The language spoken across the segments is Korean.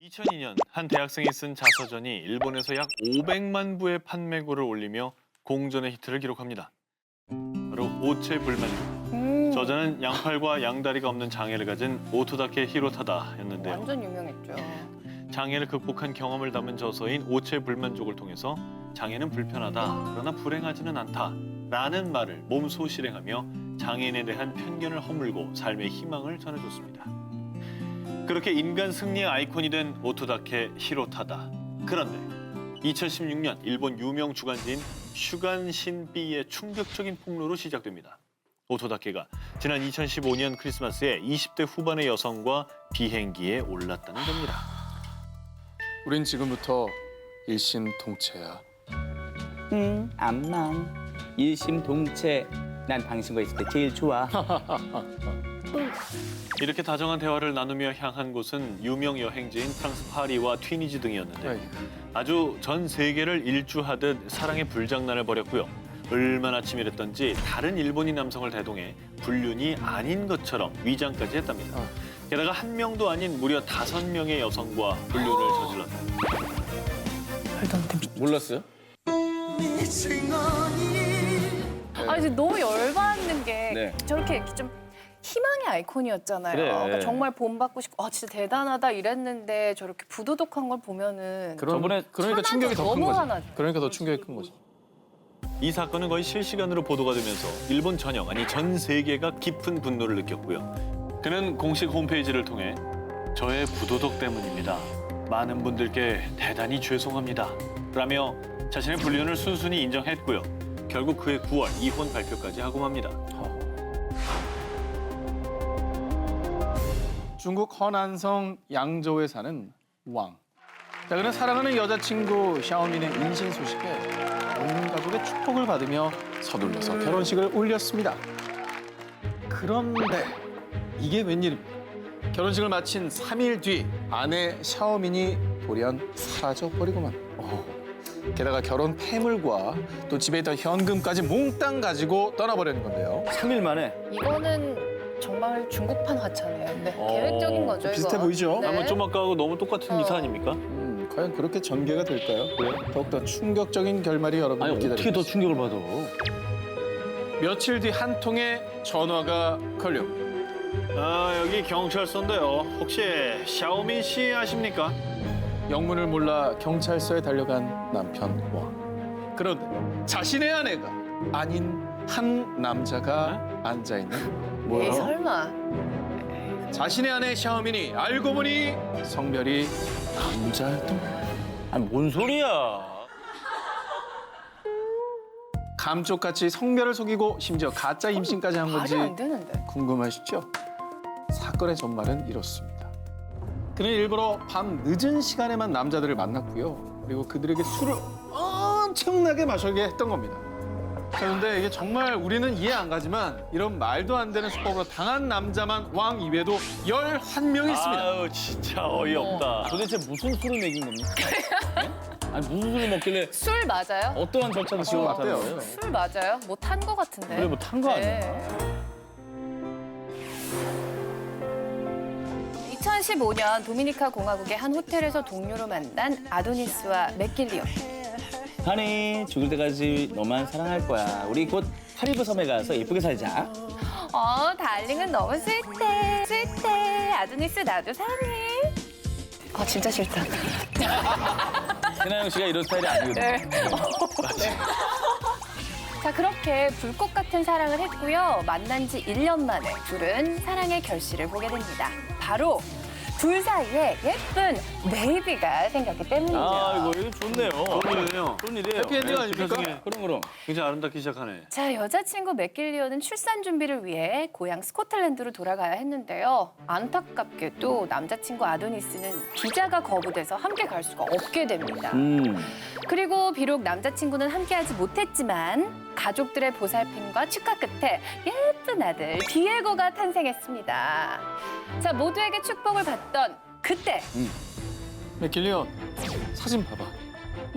2002년 한 대학생이 쓴 자서전이 일본에서 약 500만 부의 판매고를 올리며 공전의 히트를 기록합니다. 바로 오체불만족. 저자는 양팔과 양다리가 없는 장애를 가진 오토다케 히로타다였는데요. 완전 유명했죠. 장애를 극복한 경험을 담은 저서인 오체불만족을 통해서 장애는 불편하다, 그러나 불행하지는 않다 라는 말을 몸소 실행하며 장애인에 대한 편견을 허물고 삶의 희망을 전해줬습니다. 그렇게 인간 승리의 아이콘이 된 오토다케 히로타다. 그런데 2016년 일본 유명 주간지인 슈간 신비의 충격적인 폭로로 시작됩니다. 오토다케가 지난 2015년 크리스마스에 20대 후반의 여성과 비행기에 올랐다는 겁니다. 우린 지금부터 일심동체야. 암만 일심동체. 난 당신과 있을 때 제일 좋아. 이렇게 다정한 대화를 나누며 향한 곳은 유명 여행지인 프랑스 파리와 튀니지 등이었는데 아주 전 세계를 일주하듯 사랑의 불장난을 벌였고요. 얼마나 치밀했던지 다른 일본인 남성을 대동해 불륜이 아닌 것처럼 위장까지 했답니다. 게다가 한 명도 아닌 무려 5명의 여성과 불륜을 저질렀다. 몰랐어요? 아, 이제 너무 열받는 게 네. 저렇게 좀 희망의 아이콘이었잖아요. 그래. 그러니까 정말 본받고 싶고 진짜 대단하다 이랬는데 저렇게 부도덕한 걸 보면은 그러니까 충격이 더 큰 너무 거지. 화나죠. 그러니까 더 충격이 큰 거지. 이 사건은 거의 실시간으로 보도가 되면서 일본 전역, 아니 전 세계가 깊은 분노를 느꼈고요. 그는 공식 홈페이지를 통해 저의 부도덕 때문입니다. 많은 분들께 대단히 죄송합니다. 라며 자신의 불륜을 순순히 인정했고요. 결국 그해 9월 이혼 발표까지 하고 맙니다. 중국 허난성 양저우에 사는 왕. 자, 그는 사랑하는 여자친구 샤오민의 임신 소식에 온 가족의 축복을 받으며 서둘러서 결혼식을 올렸습니다. 그런데 이게 웬일입니까? 결혼식을 마친 3일 뒤 아내 샤오민이 돌연 사라져버리고만. 게다가 결혼 폐물과 또 집에 있던 현금까지 몽땅 가지고 떠나버리는 건데요. 3일 만에. 이거는 정말 중국판 화차네요. 네, 계획적인 거죠, 비슷해 이거. 보이죠? 네. 아마 좀 아까하고 너무 똑같은 기사 아닙니까? 과연 그렇게 전개가 될까요? 더욱더 충격적인 결말이 여러분을 아니 기다리고 어떻게 더 있습니다. 충격을 받아? 며칠 뒤 한 통의 전화가 걸려. 여기 경찰서인데요. 혹시 샤오민 씨 아십니까? 영문을 몰라 경찰서에 달려간 남편 왕. 그런데 자신의 아내가 아닌 한 남자가 앉아있는 에이, 뭐야? 설마. 자신의 아내 샤오민이 알고 보니 성별이 남자였던 거야. 아니 뭔 소리야? 감쪽같이 성별을 속이고 심지어 가짜 임신까지 한 건지 말이 안 되는데. 궁금하시죠? 사건의 전말은 이렇습니다. 그는 일부러 밤 늦은 시간에만 남자들을 만났고요. 그리고 그들에게 술을 엄청나게 마시게 했던 겁니다. 그런데 이게 정말 우리는 이해 안 가지만 이런 말도 안 되는 수법으로 당한 남자만 왕 이외에도 11명이 있습니다. 아유 진짜 어이없다. 도대체 무슨 술을 먹인 겁니까? 네? 아니 무슨 술을 먹길래 술 맞아요? 어떠한 절차를 지금 맞대요. 못하는 거예요? 술 맞아요? 뭐 탄 거 같은데. 그래 뭐 탄 거 아니야? 네. 2015년 도미니카 공화국의 한 호텔에서 동료로 만난 아도니스와 맥길리오. 하니 죽을 때까지 너만 사랑할 거야. 우리 곧 카리브 섬에 가서 예쁘게 살자. 달링은 너무 스윗해. 스윗해. 아도니스 나도 사랑해. 진짜 싫다. 세나영 씨가 이런 스타일이 아니거든요. 네. 자, 그렇게 불꽃 같은 사랑을 했고요. 만난 지 1년 만에 둘은 사랑의 결실을 보게 됩니다. 바로 둘 사이에 예쁜 베이비가 생겼기 때문이죠. 이거 좋네요. 좋은 일이네요. 좋은 일이에요. 해피엔딩 아닙니까? 그럼. 굉장히 아름답기 시작하네. 자, 여자친구 맥길리오는 출산 준비를 위해 고향 스코틀랜드로 돌아가야 했는데요. 안타깝게도 남자친구 아도니스는 비자가 거부돼서 함께 갈 수가 없게 됩니다. 그리고 비록 남자친구는 함께하지 못했지만 가족들의 보살핌과 축하 끝에 예쁜 아들 디에고가 탄생했습니다. 자, 모두에게 축복을 받던 그때 맥길리온 사진 봐봐.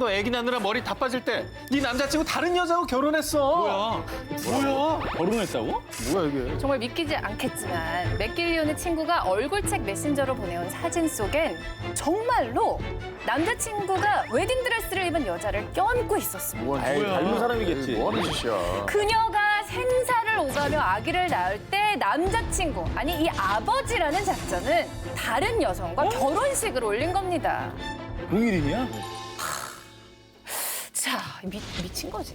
너 애기 낳느라 머리 다 빠질 때 네 남자친구 다른 여자하고 결혼했어. 뭐야? 결혼했다고? 뭐야 이게? 정말 믿기지 않겠지만 맥길리온의 친구가 얼굴책 메신저로 보내온 사진 속엔 정말로 남자친구가 웨딩드레스를 입은 여자를 껴안고 있었습니다. 아이, 닮은 사람이겠지. 뭐 하는 짓이야? 그녀가 생사를 오가며 아기를 낳을 때 남자친구, 아니 이 아버지라는 작전은 다른 여성과 결혼식을 올린 겁니다. 동일인이야? 자, 미친 거지.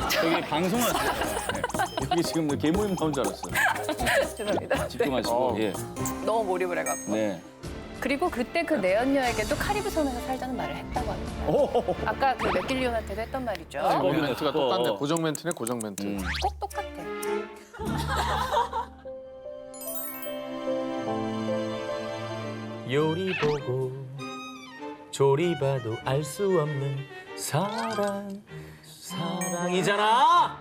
저기 방송을 이게 지금 뭐 개모임 나온 줄 알았어요. 죄송합니다. 집중하시고. 예. 너무 몰입을 해갖고. 네. 그리고 그때 그 내연녀에게도 카리브 섬에서 살자는 말을 했다고 합니다. 아까 그 맥길리온한테도 했던 말이죠. 멘트가 멘트가 똑같네. 고정 멘트네 고정 멘트. 꼭 똑같아. 요리 보고 조리 봐도 알 수 없는 사랑이잖아.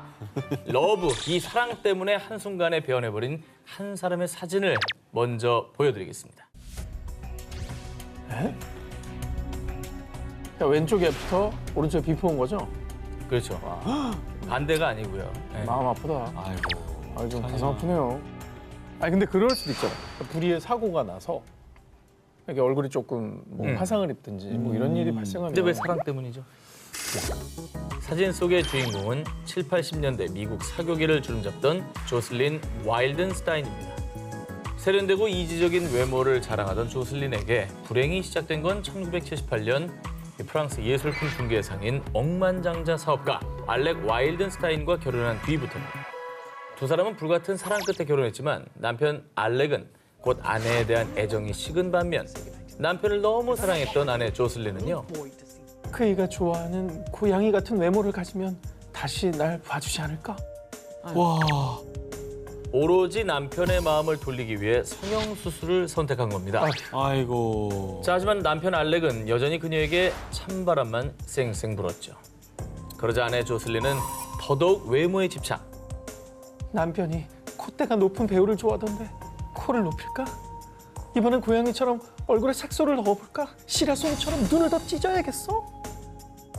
러브, 이 사랑 때문에 한순간에 변해버린 한 사람의 사진을 먼저 보여드리겠습니다. 자, 왼쪽 애프터, 오른쪽 비포인 거죠? 그렇죠. 반대가 아니고요. 네. 마음 아프다. 아이고. 좀 가슴 아프네요. 아니 근데 그럴 수도 있잖아. 불의의 사고가 나서 이렇게 얼굴이 조금 뭐 화상을 입든지 뭐 이런 일이 발생하면. 근데 왜 사랑 때문이죠? 사진 속의 주인공은 7, 80년대 미국 사교계를 주름잡던 조슬린 와일든스타인입니다. 세련되고 이지적인 외모를 자랑하던 조슬린에게 불행이 시작된 건 1978년 프랑스 예술품 중개상인 억만장자 사업가 알렉 와일든스타인과 결혼한 뒤부터입니다. 두 사람은 불같은 사랑 끝에 결혼했지만 남편 알렉은 곧 아내에 대한 애정이 식은 반면 남편을 너무 사랑했던 아내 조슬린은요. 그 애가 좋아하는 고양이 같은 외모를 가지면 다시 날 봐주지 않을까? 오로지 남편의 마음을 돌리기 위해 성형수술을 선택한 겁니다. 아이고. 자, 하지만 남편 알렉은 여전히 그녀에게 찬바람만 쌩쌩 불었죠. 그러자 아내 조슬린은 더더욱 외모에 집착. 남편이 콧대가 높은 배우를 좋아하던데 코를 높일까? 이번엔 고양이처럼 얼굴에 색소를 넣어볼까? 시라소니처럼 눈을 더 찢어야겠어?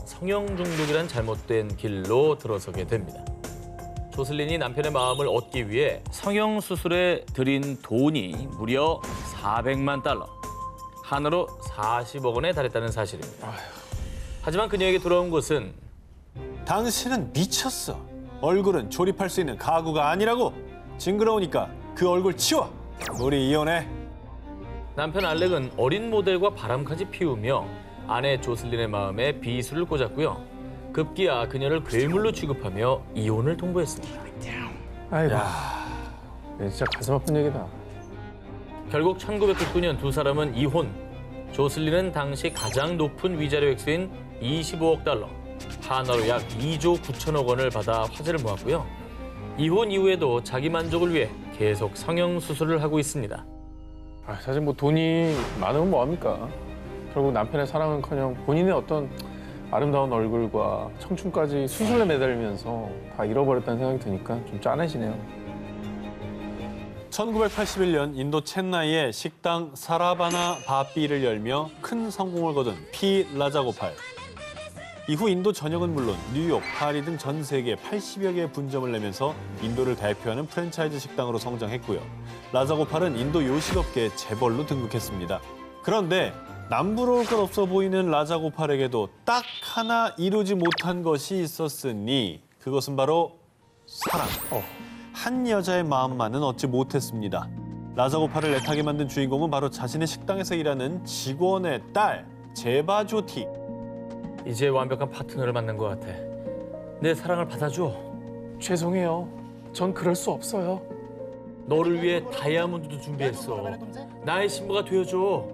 성형 중독이란 잘못된 길로 들어서게 됩니다. 조슬린이 남편의 마음을 얻기 위해 성형수술에 들인 돈이 무려 400만 달러. 한으로 40억 원에 달했다는 사실입니다. 하지만 그녀에게 돌아온 것은 당신은 미쳤어. 얼굴은 조립할 수 있는 가구가 아니라고. 징그러우니까 그 얼굴 치워. 우리 이혼해. 남편 알렉은 어린 모델과 바람까지 피우며 아내 조슬린의 마음에 비수를 꽂았고요. 급기야 그녀를 괴물로 취급하며 이혼을 통보했습니다. 아이고, 진짜 가슴 아픈 얘기다. 결국 1999년 두 사람은 이혼. 조슬린은 당시 가장 높은 위자료 액수인 25억 달러, 한화로 약 2조 9천억 원을 받아 화제를 모았고요. 이혼 이후에도 자기 만족을 위해 계속 성형수술을 하고 있습니다. 사실 뭐 돈이 많으면 뭐합니까? 결국 남편의 사랑은커녕 본인의 어떤 아름다운 얼굴과 청춘까지 수술에 매달리면서 다 잃어버렸다는 생각이 드니까 좀 짠해지네요. 1981년 인도 첸나이에 식당 사라바나 바삐를 열며 큰 성공을 거둔 피 라자고팔. 이후 인도 전역은 물론 뉴욕, 파리 등 전 세계 80여 개의 분점을 내면서 인도를 대표하는 프랜차이즈 식당으로 성장했고요. 라자고팔은 인도 요식업계의 재벌로 등극했습니다. 그런데 남부러울 것 없어 보이는 라자고팔에게도 딱 하나 이루지 못한 것이 있었으니 그것은 바로 사랑. 한 여자의 마음만은 얻지 못했습니다. 라자고팔을 애타게 만든 주인공은 바로 자신의 식당에서 일하는 직원의 딸, 제바조티. 이제 완벽한 파트너를 만난 것 같아. 내 사랑을 받아줘. 죄송해요. 전 그럴 수 없어요. 너를 위해 다이아몬드도 준비했어. 나의 신부가 되어줘.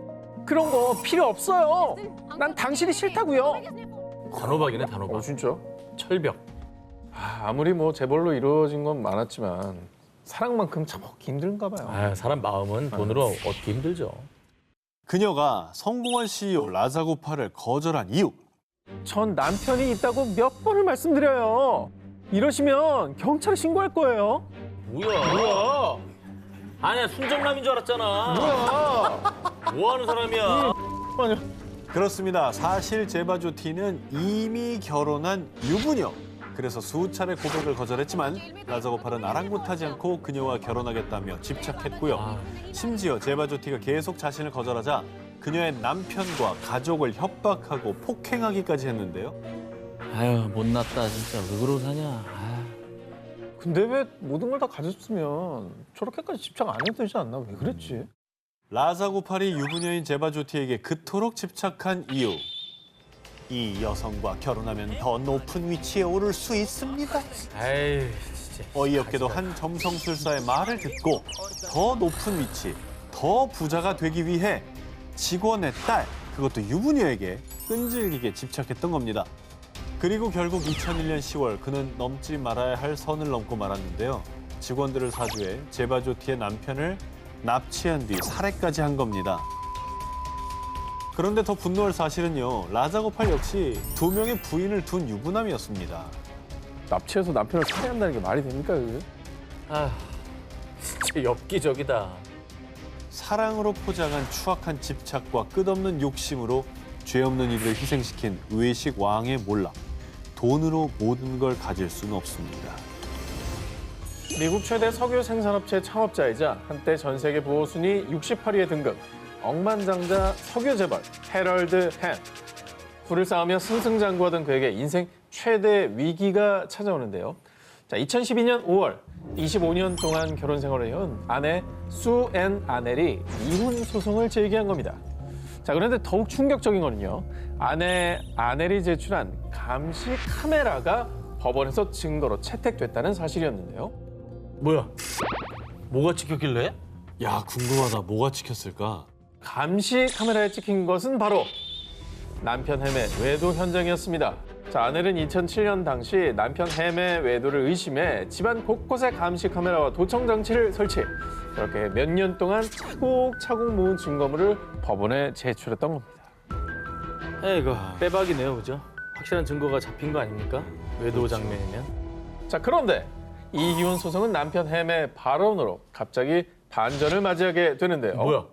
그런 거 필요 없어요. 난 당신이 싫다고요. 단호박이네 단호박. 진짜? 철벽. 아무리 뭐 재벌로 이루어진 건 많았지만 사랑만큼 참 얻기 힘든가 봐요. 사람 마음은 돈으로 얻기 힘들죠. 그녀가 성공한 CEO 라자고팔을 거절한 이유. 전 남편이 있다고 몇 번을 말씀드려요. 이러시면 경찰에 신고할 거예요. 뭐야? 아니야 순정남인 줄 알았잖아. 뭐야? 뭐 하는 사람이야? 잠시만요. 그렇습니다. 사실 제바조티는 이미 결혼한 유부녀. 그래서 수차례 고백을 거절했지만 라자고팔은 아랑곳하지 않고 그녀와 결혼하겠다며 집착했고요. 심지어 제바조티가 계속 자신을 거절하자 그녀의 남편과 가족을 협박하고 폭행하기까지 했는데요. 아유 못났다 진짜 왜 그러고 사냐. 아유. 근데 왜 모든 걸 다 가졌으면 저렇게까지 집착 안 해도 되지 않나? 왜 그랬지? 라자고팔이 유부녀인 제바조티에게 그토록 집착한 이유. 이 여성과 결혼하면 더 높은 위치에 오를 수 있습니다. 아이 진짜. 어이없게도 한 점성술사의 말을 듣고 더 높은 위치, 더 부자가 되기 위해 직원의 딸, 그것도 유부녀에게 끈질기게 집착했던 겁니다. 그리고 결국 2001년 10월 그는 넘지 말아야 할 선을 넘고 말았는데요. 직원들을 사주해 제바조티의 남편을 납치한 뒤 살해까지 한 겁니다. 그런데 더 분노할 사실은요. 라자고팔 역시 2명의 부인을 둔 유부남이었습니다. 납치해서 남편을 살해한다는 게 말이 됩니까, 그게? 아 진짜 엽기적이다. 사랑으로 포장한 추악한 집착과 끝없는 욕심으로 죄 없는 이들을 희생시킨 외식 왕의 몰락. 돈으로 모든 걸 가질 수는 없습니다. 미국 최대 석유 생산업체 창업자이자 한때 전 세계 부호 순위 68위에 등극, 억만장자 석유 재벌 해럴드 햄. 부를 쌓으며 승승장구하던 그에게 인생 최대 위기가 찾아오는데요. 자, 2012년 5월 25년 동안 결혼 생활을 해온 아내 수앤 아넬이 이혼 소송을 제기한 겁니다. 자, 그런데 더욱 충격적인 거는요. 아내 아넬이 제출한 감시 카메라가 법원에서 증거로 채택됐다는 사실이었는데요. 뭐야? 뭐가 찍혔길래? 야, 궁금하다. 뭐가 찍혔을까? 감시 카메라에 찍힌 것은 바로 남편 햄의 외도 현장이었습니다. 자, 아넬은 2007년 당시 남편 햄의 외도를 의심해 집안 곳곳에 감시 카메라와 도청 장치를 설치. 이렇게 몇 년 동안 차곡차곡 모은 증거물을 법원에 제출했던 겁니다. 이거 빼박이네요, 그죠? 확실한 증거가 잡힌 거 아닙니까? 외도 장면이면. 자, 그런데 이 이혼 소송은 남편 햄의 발언으로 갑자기 반전을 맞이하게 되는데요. 뭐야?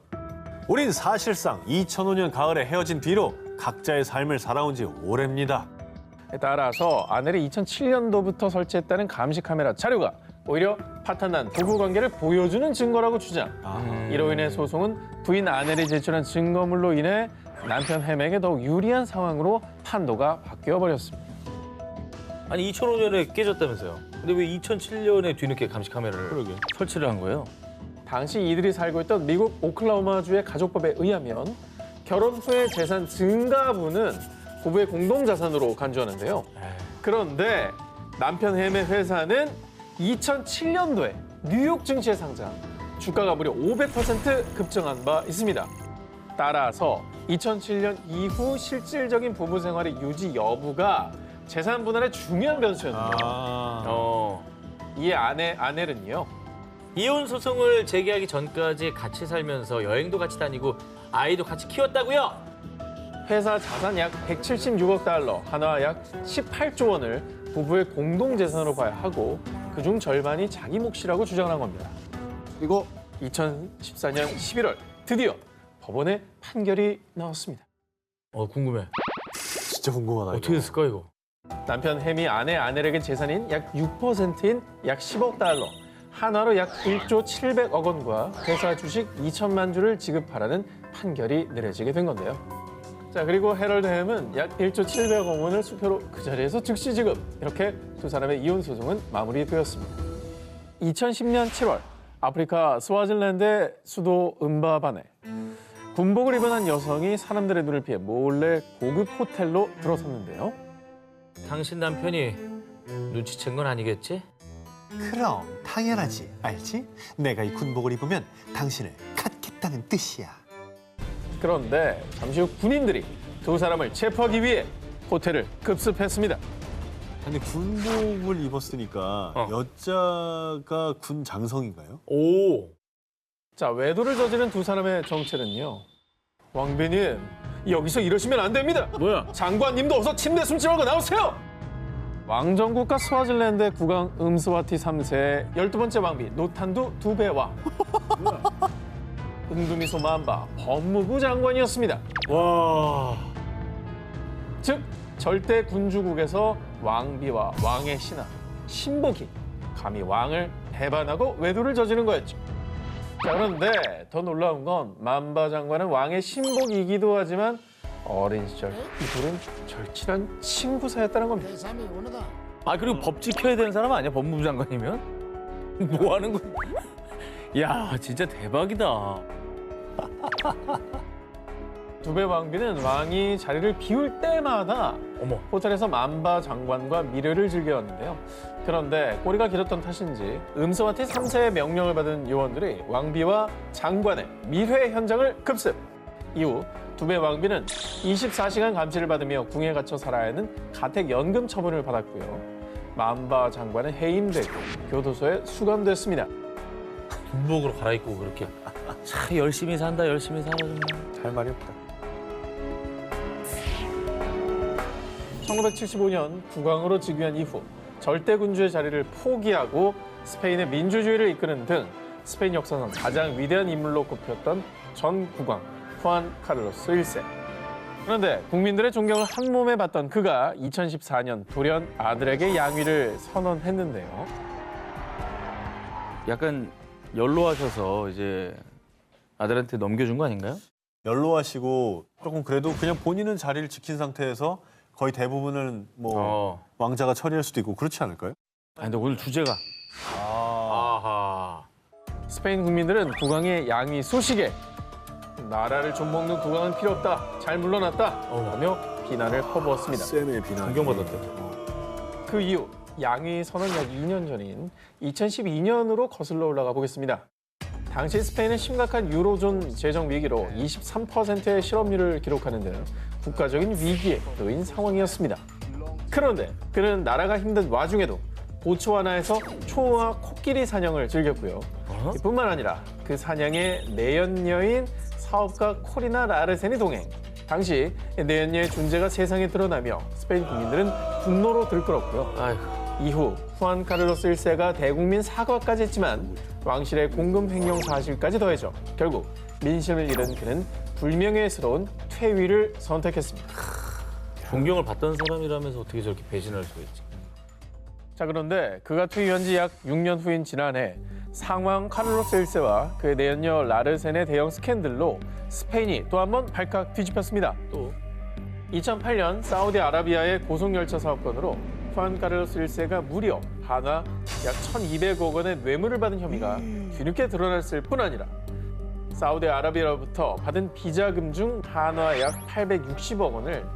우린 사실상 2005년 가을에 헤어진 뒤로 각자의 삶을 살아온 지 오래입니다. 따라서 아넬이 2007년도부터 설치했다는 감시 카메라 자료가 오히려 파탄난 부부 관계를 보여주는 증거라고 주장. 이로 인해 소송은 부인 아넬이 제출한 증거물로 인해 남편 햄에게 더욱 유리한 상황으로 판도가 바뀌어 버렸습니다. 아니 2005년에 깨졌다면서요. 근데 왜 2007년에 뒤늦게 감시 카메라를 설치를 한 거예요? 당시 이들이 살고 있던 미국 오클라호마주의 가족법에 의하면 결혼 후의 재산 증가분은 부부의 공동자산으로 간주하는데요. 그런데 남편 햄의 회사는 2007년도에 뉴욕 증시에 상장, 주가가 무려 500% 급증한 바 있습니다. 따라서 2007년 이후 실질적인 부부 생활의 유지 여부가 재산 분할의 중요한 변수였는데요. 이에 아넬은요. 이혼 소송을 제기하기 전까지 같이 살면서 여행도 같이 다니고 아이도 같이 키웠다고요? 회사 자산 약 176억 달러, 한화 약 18조 원을 부부의 공동재산으로 봐야 하고 그중 절반이 자기 몫이라고 주장을 한 겁니다. 그리고 2014년 11월 드디어 법원의 판결이 나왔습니다. 궁금해. 진짜 궁금하다. 어떻게 됐을까 이거? 남편 햄이 아내 아넬에게 재산인 약 6%인 약 10억 달러, 한화로 약 1조 700억 원과 회사 주식 2천만 주를 지급하라는 판결이 내려지게 된 건데요. 자, 그리고 해럴드 햄은 약 1조 700억 원을 수표로 그 자리에서 즉시 지급. 이렇게 두 사람의 이혼 소송은 마무리되었습니다. 2010년 7월 아프리카 스와질랜드의 수도 음바반에 군복을 입은 한 여성이 사람들의 눈을 피해 몰래 고급 호텔로 들어섰는데요. 당신 남편이 눈치챈 건 아니겠지? 그럼 당연하지. 알지? 내가 이 군복을 입으면 당신을 갖겠다는 뜻이야. 그런데 잠시 후 군인들이 두 사람을 체포하기 위해 호텔을 급습했습니다. 근데 군복을 입었으니까 여자가 군 장성인가요? 오. 자, 외도를 저지른 두 사람의 정체는요. 왕비님, 여기서 이러시면 안 됩니다. 뭐야? 장관님도 어서 침대 숨지 말고 나오세요. 왕정국가 스와질랜드의 국왕 음스와티 3세의 12번째 왕비 노탄두 두배와 금두미소 만바 법무부 장관이었습니다. 와. 즉 절대 군주국에서 왕비와 왕의 신하 신복이 감히 왕을 배반하고 외도를 저지른 거였죠. 자, 그런데 더 놀라운 건 만바 장관은 왕의 신복이기도 하지만 어린 시절 이 둘은 절친한 친구 사이였다는 겁니다. 아 그리고 법 지켜야 되는 사람 아니야 법무부 장관이면? 뭐 하는 거야? 야 진짜 대박이다. 두배 왕비는 왕이 자리를 비울 때마다 어머. 호텔에서 만바 장관과 미래를 즐겨왔는데요. 그런데 꼬리가 길었던 탓인지 음성한테 3세의 명령을 받은 요원들이 왕비와 장관의 밀회 현장을 급습. 이후 두배 왕비는 24시간 감시를 받으며 궁에 갇혀 살아야 하는 가택연금 처분을 받았고요. 만바 장관은 해임되고 교도소에 수감됐습니다. 군복으로 갈아입고 그렇게. 참 열심히 산다 열심히 살아 정말. 할 말이 없다. 1975년 국왕으로 즉위한 이후 절대군주의 자리를 포기하고 스페인의 민주주의를 이끄는 등 스페인 역사상 가장 위대한 인물로 꼽혔던 전 국왕 후안 카를로스 1세. 그런데 국민들의 존경을 한 몸에 받던 그가 2014년 돌연 아들에게 양위를 선언했는데요. 약간 연로하셔서 이제 아들한테 넘겨준 거 아닌가요? 연로하시고 조금 그래도 그냥 본인은 자리를 지킨 상태에서 거의 대부분은 뭐 왕자가 처리할 수도 있고 그렇지 않을까요? 아니 근데 오늘 주제가. 아하. 스페인 국민들은 국왕의 양위 소식에 나라를 좀먹는 국왕은 필요 없다, 잘 물러났다 하며 비난을 퍼부었습니다. 쌤의 비난. 존경받았대. 그 이후 양위 선언 약 2년 전인 2012년으로 거슬러 올라가 보겠습니다. 당시 스페인은 심각한 유로존 재정 위기로 23%의 실업률을 기록하는데 국가적인 위기에 놓인 상황이었습니다. 그런데 그는 나라가 힘든 와중에도 보츠와나에서 초호와 코끼리 사냥을 즐겼고요. 뿐만 아니라 그 사냥의 내연녀인 사업가 코리나 라르센이 동행. 당시 내연녀의 존재가 세상에 드러나며 스페인 국민들은 분노로 들끓었고요. 아이고. 이후 후안 카를로스 1세가 대국민 사과까지 했지만 왕실의 공금 횡령 사실까지 더해져 결국 민심을 잃은 그는 불명예스러운 퇴위를 선택했습니다. 존경을 받던 사람이라면서 어떻게 저렇게 배신할 수가 있지? 자, 그런데 그가 퇴위한 지 약 6년 후인 지난해 상왕 카를로스 1세와 그의 내연녀 라르센의 대형 스캔들로 스페인이 또 한 번 발칵 뒤집혔습니다. 또 2008년 사우디아라비아의 고속열차 사업권으로 후안 카를로스 1세가 무려 한화 약 1,200억 원의 뇌물을 받은 혐의가 뒤늦게 드러났을 뿐 아니라 사우디아라비아로부터 받은 비자금 중 한화 약 860억 원을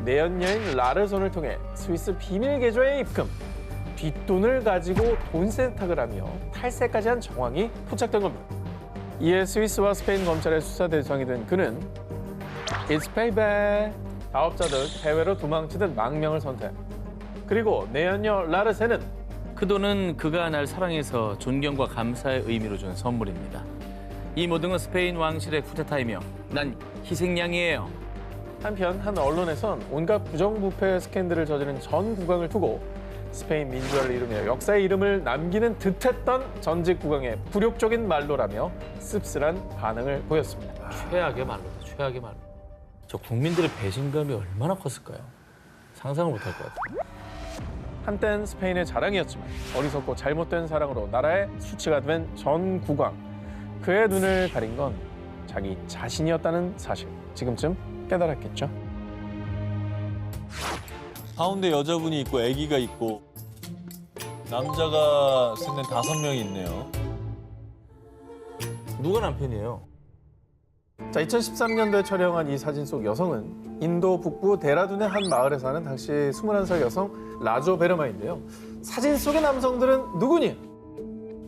내연녀인 라르손을 통해 스위스 비밀 계좌에 입금, 뒷돈을 가지고 돈 세탁을 하며 탈세까지 한 정황이 포착된 겁니다. 이에 스위스와 스페인 검찰의 수사 대상이 된 그는 It's payback. 사업자듯 해외로 도망치듯 망명을 선택. 그리고 내연녀 라르센은 그 돈은 그가 날 사랑해서 존경과 감사의 의미로 준 선물입니다. 이 모든 건 스페인 왕실의 쿠데타이며 난 희생양이에요. 한편 한 언론에선 온갖 부정부패 스캔들을 저지른 전 국왕을 두고 스페인 민주화를 이루며 역사의 이름을 남기는 듯했던 전직 국왕의 굴욕적인 말로라며 씁쓸한 반응을 보였습니다. 최악의 말로다. 최악의 말로. 저 국민들의 배신감이 얼마나 컸을까요? 상상을 못할 것 같아요. 한땐 스페인의 자랑이었지만 어리석고 잘못된 사랑으로 나라의 수치가 된 전 국왕. 그의 눈을 가린 건 자기 자신이었다는 사실. 지금쯤 깨달았겠죠? 가운데 여자분이 있고 아기가 있고 남자가 생긴 5명이 있네요. 누가 남편이에요? 자, 2013년도에 촬영한 이 사진 속 여성은 인도 북부 데라둔의 한 마을에 사는 당시 21살 여성 라조 베르마인데요. 사진 속의 남성들은 누구니?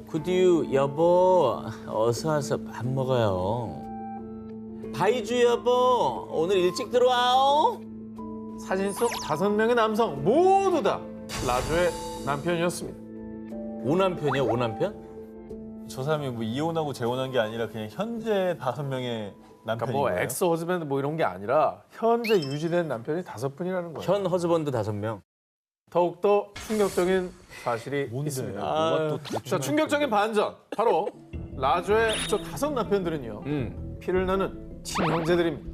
구디유 여보 어서 와서 밥 먹어요. 바이주 여보 오늘 일찍 들어와요. 사진 속 5명의 남성 모두 다 라조의 남편이었습니다. 오남편이야 오남편? 저 사람이 뭐 이혼하고 재혼한 게 아니라 그냥 현재 5명의 그러니까 남편인 뭐 거예요? 엑스 허즈밴드 뭐 이런 게 아니라 현재 유지된 남편이 5분이라는 거예요. 현 허즈번드 5명. 더욱더 충격적인 사실이 있습니다. 뭐가 또 자, 충격적인 반전. 바로 라조의 저 5 남편들은요. 피를 나눈 친형제들입니다.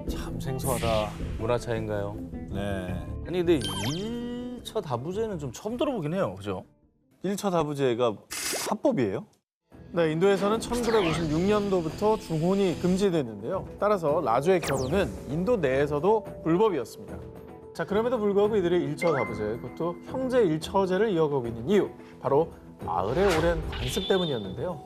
참 생소하다. 문화 차이인가요? 네. 아니 근데 일처 다부제는 좀 처음 들어보긴 해요, 그죠? 1차 다부제가 합법이에요? 네, 인도에서는 1956년도부터 중혼이 금지됐는데요. 따라서 라조의 결혼은 인도 내에서도 불법이었습니다. 자, 그럼에도 불구하고 이들이 1처 다부제, 그것도 형제 1처제를 이어가고 있는 이유, 바로 마을의 오랜 관습 때문이었는데요.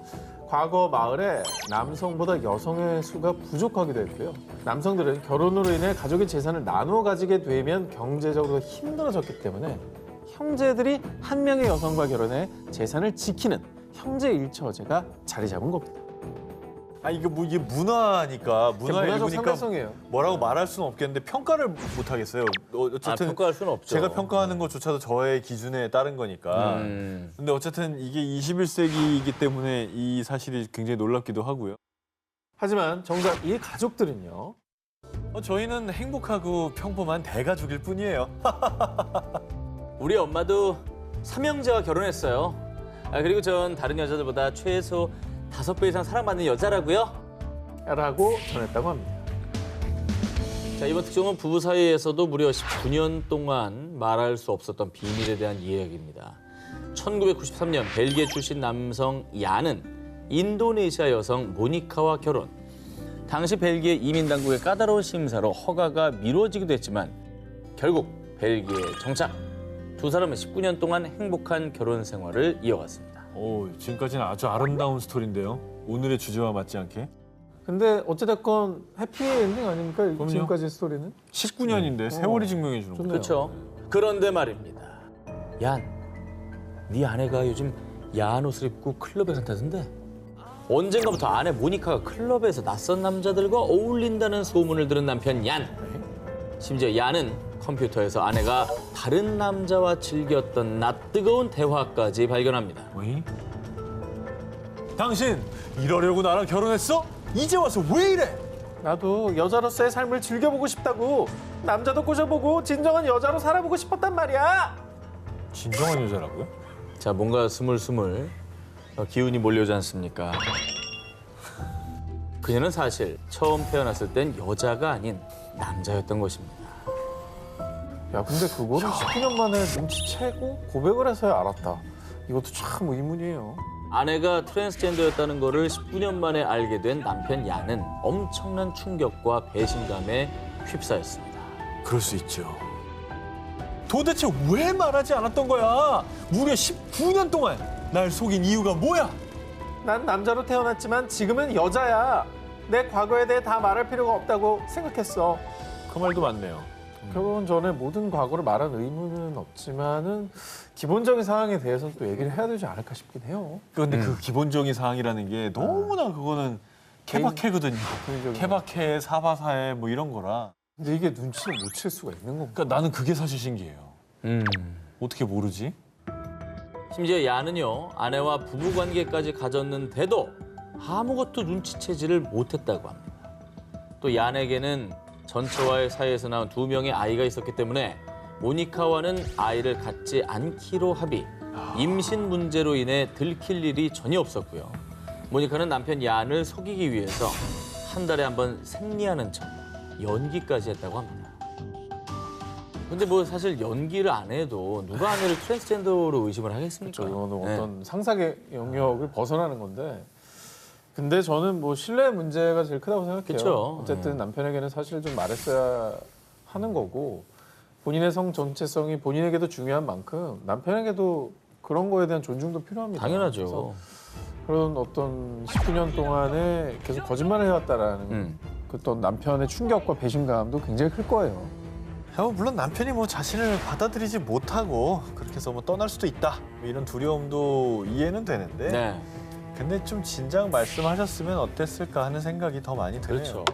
과거 마을에 남성보다 여성의 수가 부족하기도 했고요. 남성들은 결혼으로 인해 가족의 재산을 나누어 가지게 되면 경제적으로 힘들어졌기 때문에 형제들이 한 명의 여성과 결혼해 재산을 지키는 형제 1처제가 자리 잡은 겁니다. 아 이게 뭐 이게 문화니까 문화의 문화적 일부니까 상대성이에요. 뭐라고 말할 수는 없겠는데 평가를 못 하겠어요. 어쨌든 평가할 수는 없죠. 제가 평가하는 것조차도 저의 기준에 따른 거니까. 근데 어쨌든 이게 21세기이기 때문에 이 사실이 굉장히 놀랍기도 하고요. 하지만 정작 이 가족들은요. 저희는 행복하고 평범한 대가족일 뿐이에요. 우리 엄마도 삼형제와 결혼했어요. 그리고 전 다른 여자들보다 최소 5배 이상 사랑받는 여자라고요. 라고 전했다고 합니다. 자, 이번 특종은 부부 사이에서도 무려 19년 동안 말할 수 없었던 비밀에 대한 이야기입니다. 1993년 벨기에 출신 남성 얀은 인도네시아 여성 모니카와 결혼. 당시 벨기에 이민 당국의 까다로운 심사로 허가가 미뤄지기도 했지만 결국 벨기에 정착. 두 사람은 19년 동안 행복한 결혼 생활을 이어갔습니다. 오, 지금까지는 아주 아름다운 스토리인데요. 오늘의 주제와 맞지 않게. 근데 어찌됐건 해피엔딩 아닙니까? 그럼요. 지금까지 스토리는? 19년인데 세월이 증명해 주는 거죠. 좋네요. 그렇죠. 그런데 말입니다. 얀, 네 아내가 요즘 야한 옷을 입고 클럽에 간다던데? 언젠가부터 아내 모니카가 클럽에서 낯선 남자들과 어울린다는 소문을 들은 남편 얀. 심지어 얀은 컴퓨터에서 아내가 다른 남자와 즐겼던 낯뜨거운 대화까지 발견합니다. 어이? 당신 이러려고 나랑 결혼했어? 이제 와서 왜 이래? 나도 여자로서의 삶을 즐겨보고 싶다고. 남자도 꼬셔보고 진정한 여자로 살아보고 싶었단 말이야. 진정한 여자라고요? 자, 뭔가 스물스물 기운이 몰려오지 않습니까? 그녀는 사실 처음 태어났을 땐 여자가 아닌 남자였던 것입니다. 야, 근데 그거를 19년 만에 눈치채고 고백을 해서야 알았다. 이것도 참 의문이에요. 아내가 트랜스젠더였다는 거를 19년 만에 알게 된 남편 얀은 엄청난 충격과 배신감에 휩싸였습니다. 그럴 수 있죠. 도대체 왜 말하지 않았던 거야? 무려 19년 동안 날 속인 이유가 뭐야? 난 남자로 태어났지만 지금은 여자야. 내 과거에 대해 다 말할 필요가 없다고 생각했어. 그 말도 맞네요. 결혼 전에 모든 과거를 말한 의무는 없지만은 기본적인 상황에 대해서는 또 얘기를 해야 되지 않을까 싶긴 해요. 그런데 그 기본적인 사항이라는 게 너무나 그거는 케바케거든요. 개인적인 케바케, 사바사에 뭐 이런 거라. 근데 이게 눈치를 못 챌 수가 있는 건가? 그러니까 나는 그게 사실 신기해요. 어떻게 모르지? 심지어 얀은요, 아내와 부부 관계까지 가졌는데도 아무것도 눈치채지를 못했다고 합니다. 또 얀에게는 전처와의 사이에서 낳은 2명의 아이가 있었기 때문에 모니카와는 아이를 갖지 않기로 합의. 임신 문제로 인해 들킬 일이 전혀 없었고요. 모니카는 남편 얀을 속이기 위해서 한 달에 한 번 생리하는 척 연기까지 했다고 합니다. 근데 뭐 사실 연기를 안 해도 누가 아내를 트랜스젠더로 의심을 하겠습니까? 이거는 네. 어떤 상상의 영역을 벗어나는 건데. 근데 저는 뭐 신뢰 문제가 제일 크다고 생각해요. 그쵸. 어쨌든 남편에게는 사실 좀 말했어야 하는 거고 본인의 성 전체성이 본인에게도 중요한 만큼 남편에게도 그런 거에 대한 존중도 필요합니다. 당연하죠. 그래서 그런 어떤 19년 동안에 계속 거짓말을 해왔다라는 그 어떤 남편의 충격과 배신감도 굉장히 클 거예요. 물론 남편이 뭐 자신을 받아들이지 못하고 그렇게 해서 뭐 떠날 수도 있다 뭐 이런 두려움도 이해는 되는데 네. 근데 좀 진작 말씀하셨으면 어땠을까 하는 생각이 더 많이 드네요. 그렇죠.